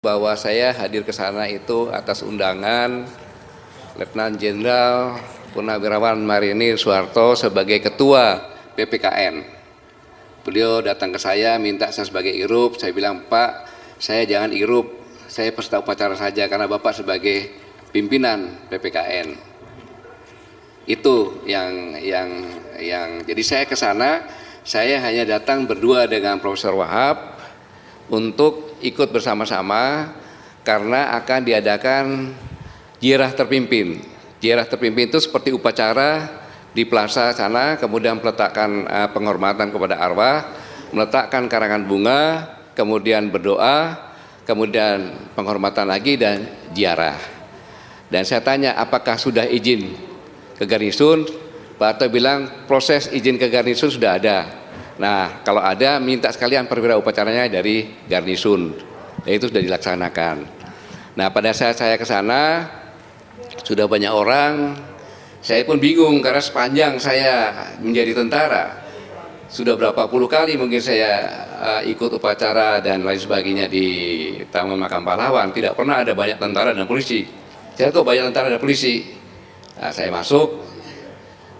Bahwa saya hadir ke sana itu atas undangan Letnan Jenderal Purnawirawan Marinir Soeharto sebagai Ketua PPKN. Beliau datang ke saya minta saya sebagai irup. Saya bilang, Pak, saya jangan irup, saya peserta upacara saja karena Bapak sebagai pimpinan PPKN. Itu yang jadi saya ke sana, saya hanya datang berdua dengan Profesor Wahab untuk ikut bersama-sama karena akan diadakan Ziyarah Terpimpin. Ziyarah Terpimpin itu seperti upacara di plaza sana, kemudian meletakkan penghormatan kepada arwah, meletakkan karangan bunga, kemudian berdoa, kemudian penghormatan lagi dan ziarah. Dan saya tanya, apakah sudah izin ke Garnisun? Pak Harto bilang proses izin ke Garnisun sudah ada. Nah, kalau ada minta sekalian perwira upacaranya dari Garnisun. Dan itu sudah dilaksanakan. Nah, pada saat saya ke sana sudah banyak orang. Saya pun bingung karena sepanjang saya menjadi tentara sudah berapa puluh kali mungkin saya ikut upacara dan lain sebagainya di Taman Makam Pahlawan, tidak pernah ada banyak tentara dan polisi. Saya kok banyak tentara dan polisi. Nah, saya masuk.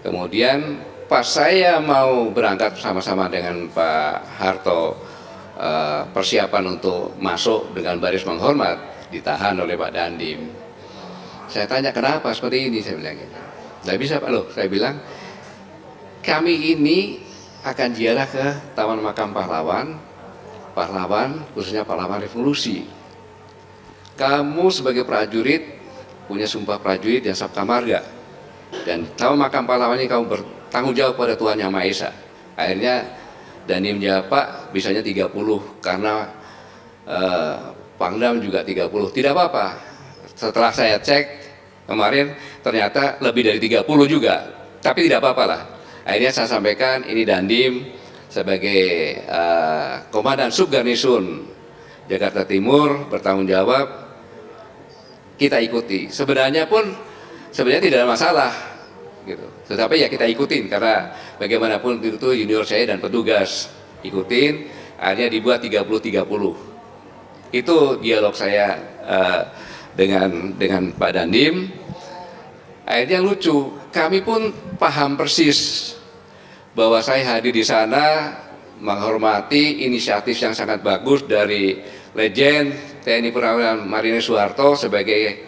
Kemudian pas saya mau berangkat sama-sama dengan Pak Harto, persiapan untuk masuk dengan baris menghormat, ditahan oleh Pak Dandim. Saya tanya, kenapa seperti ini? Saya bilang gitu. Tidak bisa Pak, loh. Saya bilang, kami ini akan ziarah ke Taman Makam Pahlawan, khususnya pahlawan revolusi. Kamu sebagai prajurit punya sumpah prajurit dan sabta marga. Dan Taman Makam Pahlawan ini kamu bertanggung jawab pada Tuhan Yang Maha Esa. Akhirnya Dandim menjawab, Pak, bisanya 30 karena Pangdam juga 30. Tidak apa-apa. Setelah saya cek kemarin ternyata lebih dari 30 juga. Tapi tidak apa-apa lah. Akhirnya saya sampaikan ini Dandim sebagai Komandan Subgarnisun Jakarta Timur bertanggung jawab, kita ikuti. Sebenarnya tidak ada masalah gitu. Tetapi ya kita ikutin karena bagaimanapun itu junior saya dan petugas ikutin, akhirnya dibuat 30-30. Itu dialog saya dengan Pak Dandim. Akhirnya lucu, kami pun paham persis bahwa saya hadir di sana menghormati inisiatif yang sangat bagus dari Legend TNI Purnawirawan Marinir Soeharto sebagai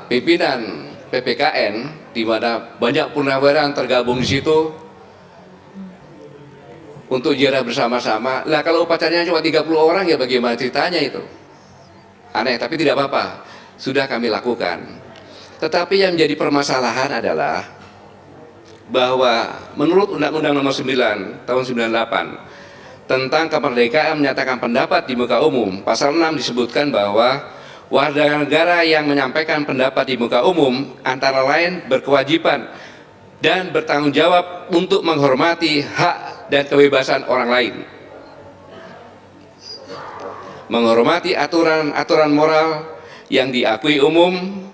pimpinan PPKN, di mana banyak purnawirawan tergabung di situ untuk ziarah bersama-sama. Lah kalau upacaranya cuma 30 orang ya bagaimana ceritanya itu? Aneh, tapi tidak apa-apa, sudah kami lakukan. Tetapi yang menjadi permasalahan adalah bahwa menurut Undang-Undang Nomor 9 Tahun 98 tentang kemerdekaan menyatakan pendapat di muka umum, pasal 6 disebutkan bahwa warga negara yang menyampaikan pendapat di muka umum antara lain berkewajiban dan bertanggung jawab untuk menghormati hak dan kebebasan orang lain, menghormati aturan-aturan moral yang diakui umum,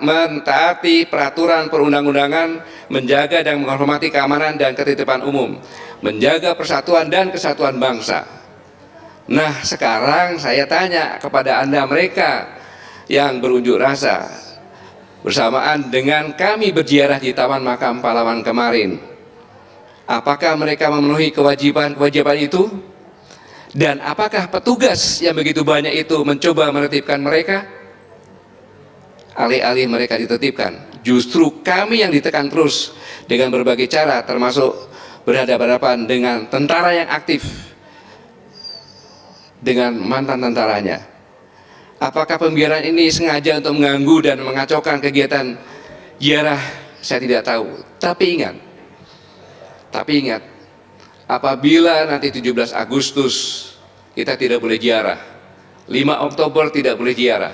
mentaati peraturan perundang-undangan, menjaga dan menghormati keamanan dan ketertiban umum, menjaga persatuan dan kesatuan bangsa. Nah, sekarang saya tanya kepada Anda mereka yang berunjuk rasa bersamaan dengan kami berziarah di Taman Makam Pahlawan kemarin, apakah mereka memenuhi kewajiban itu? Dan apakah petugas yang begitu banyak itu mencoba menertibkan mereka? Alih-alih mereka ditertibkan, justru kami yang ditekan terus dengan berbagai cara, termasuk berhadapan-hadapan dengan tentara yang aktif, dengan mantan tentaranya. Apakah pembiaran ini sengaja untuk mengganggu dan mengacaukan kegiatan ziarah? Saya tidak tahu. Tapi ingat, apabila nanti 17 Agustus kita tidak boleh ziarah, 5 Oktober tidak boleh ziarah,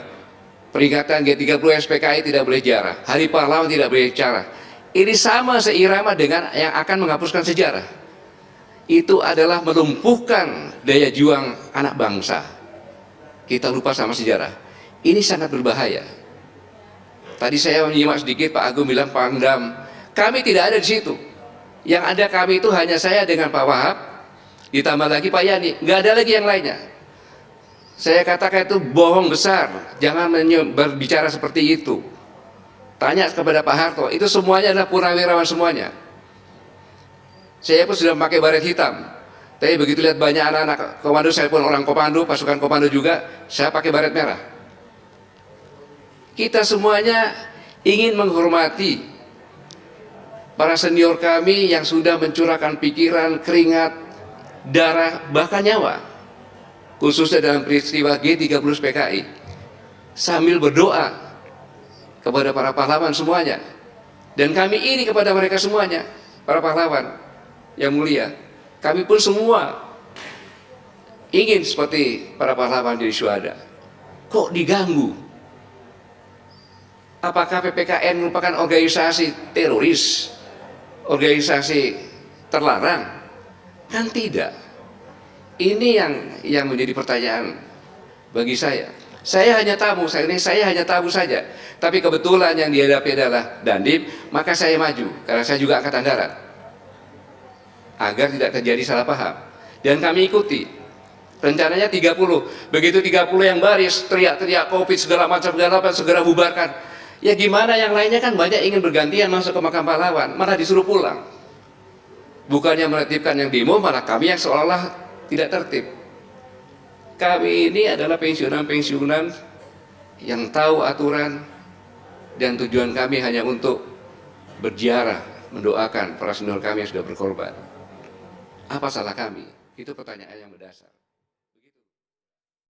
peringatan G30 SPKI tidak boleh ziarah, Hari Pahlawan tidak boleh ziarah, ini sama seirama dengan yang akan menghapuskan sejarah. Itu adalah melumpuhkan daya juang anak bangsa. Kita lupa sama sejarah. Ini sangat berbahaya. Tadi saya menyimak sedikit Pak Agung bilang Pangdam, kami tidak ada di situ. Yang ada kami itu hanya saya dengan Pak Wahab, ditambah lagi Pak Yani, nggak ada lagi yang lainnya. Saya katakan itu bohong besar, jangan berbicara seperti itu. Tanya kepada Pak Harto, itu semuanya adalah purnawirawan semuanya. Saya pun sudah memakai baret hitam, tapi begitu lihat banyak anak-anak komando, saya pun orang komando, pasukan komando juga, saya pakai baret merah. Kita semuanya ingin menghormati para senior kami yang sudah mencurahkan pikiran, keringat, darah, bahkan nyawa, khususnya dalam peristiwa G30 PKI, sambil berdoa kepada para pahlawan semuanya. Dan kami iri kepada mereka semuanya, para pahlawan yang mulia. Kami pun semua ingin seperti para pahlawan di syuhada. Kok diganggu? Apakah PPKN merupakan organisasi teroris, organisasi terlarang? Kan tidak. Ini yang menjadi pertanyaan bagi saya. Saya hanya tamu, saya hanya tamu saja. Tapi kebetulan yang dihadapi adalah Dandim, maka saya maju karena saya juga angkatan darat, agar tidak terjadi salah paham. Dan kami ikuti. Rencananya 30. Begitu 30 yang baris, teriak-teriak Covid segala macam, segera bubarkan. Ya gimana, yang lainnya kan banyak ingin bergantian masuk ke makam pahlawan, malah disuruh pulang. Bukannya menertibkan yang demo, malah kami yang seolah-olah tidak tertib. Kami ini adalah pensiunan-pensiunan yang tahu aturan, dan tujuan kami hanya untuk berziarah, mendoakan para senior kami yang sudah berkorban. Apa salah kami? Itu pertanyaan yang mendasar.